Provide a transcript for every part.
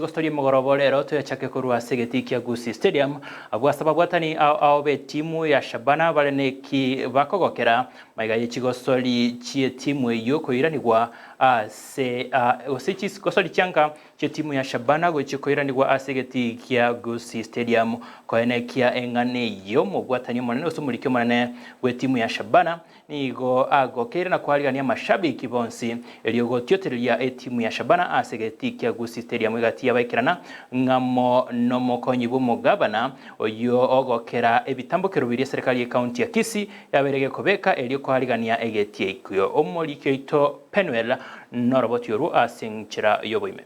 Gostori mugoroba rero tuyachake kurwa segeti kia Gusii Stadium abwa sababu atani ao be timu ya Shabana baleneki bakogokera maiga y'ikigosori cie timu iyo koiranirwa se osichi gosori cyanga cie timu ya Shabana gochi koiranirwa asegeti kia Gusii Stadium koenekia engane yo mubwatani monene usumurikyo monene we timu ya Shabana nigo agokera na kwariania mashabiki bonsi eliogotyoteria timu ya Shabana asegeti kia Gusii Stadium igati yabaikirana ngamo nomokonyi b'umugabana oyo ogokera ebitambukiro biri serikali ya county ya Kisii yaberege kobeka elio kwarigania egetie ikuyo omorikyo ito Penuel norobotyoru asingchira yoboime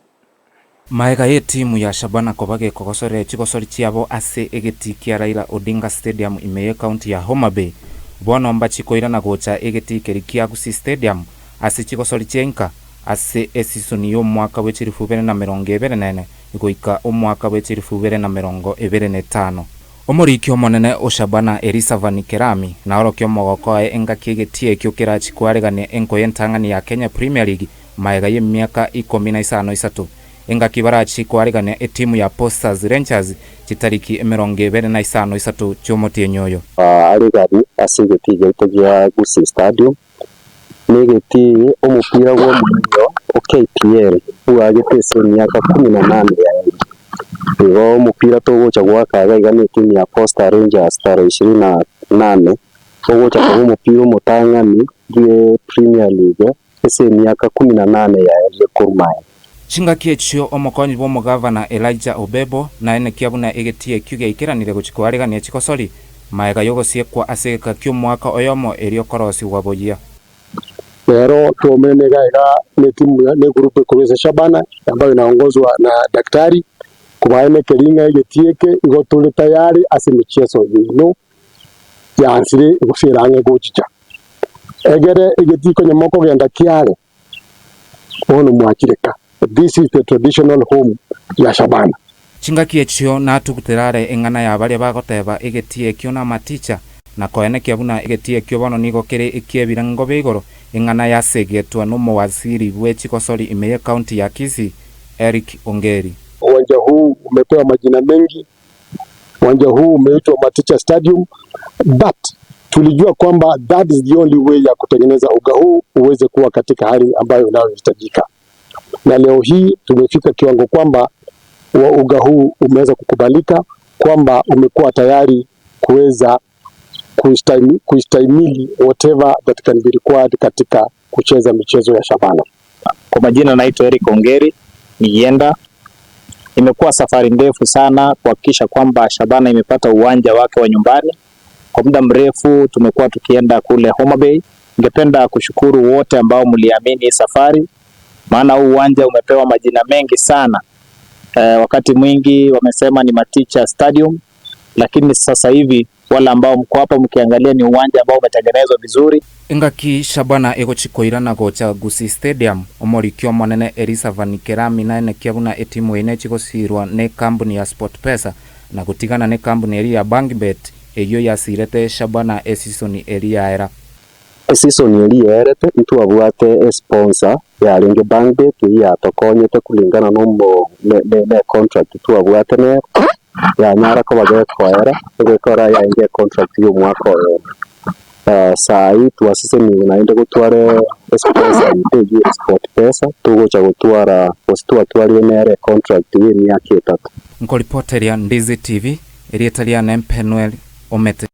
maega ye timu ya Shabana kobage kogosore chigosori chiabo ase egeti kia Raila Odinga Stadium imeye county ya Homa Bay bono mbachi koirana gocha egeti kia Gusii Stadium ase chigosori chenka ase esisoni yo mwaka w'ekirifu 2024 igoika omwaka w'ekirifu 2025 omorikyo monene o Shabana Elisa Van Kerami na orokyo mogoko engaki egetie kyo kirachi kwaregane enko yentangani ya Kenya Premier League maega ye miaka 13 engaki barachi kwaregane etimu ya Posters Rangers chitariki 25 cyomotie nyoyo arigari asegeti gya Gusii Stadium negeti omupira gwo muyo KPL uagitese myaka 18 igo umupira togocha gwakaga igane timu ya Posta Rangers tara 28 togocha kwa umupira umutangani gye Premier League ese myaka 18 ya Kurmai chingaki ekyo omokonyi bw'omugavana Elijah Obebo na ene kiabuna egetie kyuge ikiranire guchikwarigania ekikosori maega yogosiekwa aseka ky'omwaka oyomo elio korosi waboyia pero tuomenega ni timu ni grupu kubeza Shabana ambayo inaongozwa na daktari kubaene kelinga egetieke igotule tayari ase michezo yino yansire gusirange gochicha egere egetiko nyamoko genda kiare ono mwachireka. This is the traditional home ya Shabana chingaki ekyo natuguterare engana ya bali bagoteba egetie kyo na maticha na koene kiabuna egetie kyo bono nigo kere ekiebirango begoro engana yasegetwa n'umuwaziri w'ekikosori imeye county ya Kisii Eric Ongeri. Uwanja huu umepewa majina mengi, uwanja huu umeitwa Maticha Stadium, but tulijua kwamba that is the only way ya kutengeneza uga huu uweze kuwa katika hali ambayo inayohitajika, na leo hii tumefika kiwango kwamba uga huu umeweza kukubalika, kwamba umekuwa tayari kuweza kuistahimili whatever that can be required katika kucheza michezo ya Shabana. Kwa majina naitwa Eric Ongeri, nienda. Imekuwa safari ndefu sana kuhakikisha kwamba Shabana imepata uwanja wake wa nyumbani. Kwa muda mrefu tumekuwa tukienda kule Homa Bay. Ningependa kushukuru wote ambao mliamini safari, maana huu uwanja umepewa majina mengi sana. Wakati mwingi wamesema ni Maticha Stadium, lakini sasa hivi wala ambao mko hapa mkiangalia ni uwanja ambao umetengenezwa vizuri. Engaki Shabana egochikoirana gocha Gusii Stadium omorikyo monene Elisa Van Kerami na ene kiabuna etimu ene chigosirwa ne company ya SportPesa na gutigana ne company eri ya BankBet eyo yasirete Shabana season eri yaera season eri yaerete ntu abwate sponsor ya ringe BankBet ya tokonyete kulingana no ne contract tu abwate ne ya nyara ko bagekora egekora ya inge contract y'umwaka sai tuasise ni naende gutware sponsor y'igi SportPesa tugocha gutwara postua twari nere contract y'imyaka 3 nkoripoteria Ndizi TV erietalia na Penuel Omete.